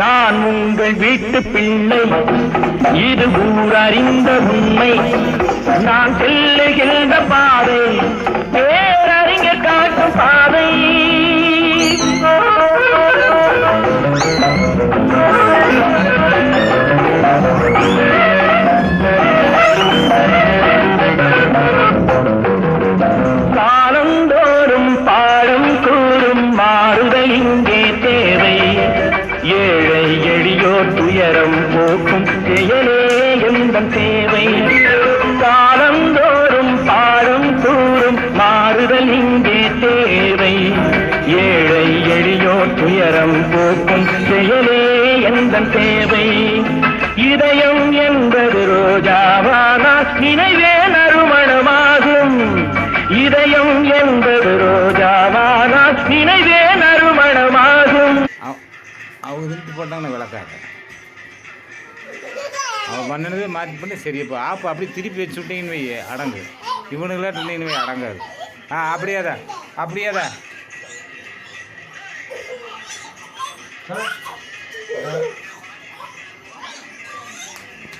நான் உங்கள் வீட்டு பிள்ளை, இது ஊரறிந்த உண்மை. நான் செல்லுகின்ற பாதை பேரறிஞர் காட்டும் பாதை. காலந்தோறும் பாடம் கூறும் மாறுதல் இங்கே தேவை. ஏழை எளியோர் துயரம் போக்கும் செயலே எந்தன் தேவை. காலந்தோறும் பாடம் கூறும் மாறுதல் இங்கே தேவை. ஏழை எளியோர் துயரம் போக்கும் செயலே எந்தன் தேவை. இதயம் என்பது ரோஜாவானால் நினைவே நறுமணமாகும். இதயம் என்பது ரோஜாவானால் நினைவே நறுமணமாகும். அவங்க திருப்பி போட்டாங்கன்னா விளக்காது. அவன் பண்ணினதே மாற்றி பண்ணி சரியப்பா ஆப்போ அப்படி திருப்பி வச்சு விட்டீங்கன்னு வை அடங்கு. இவனுங்களாம் இருந்தீங்கன்னு வை அடங்காது. அப்படியேதான் அப்படியேதான்.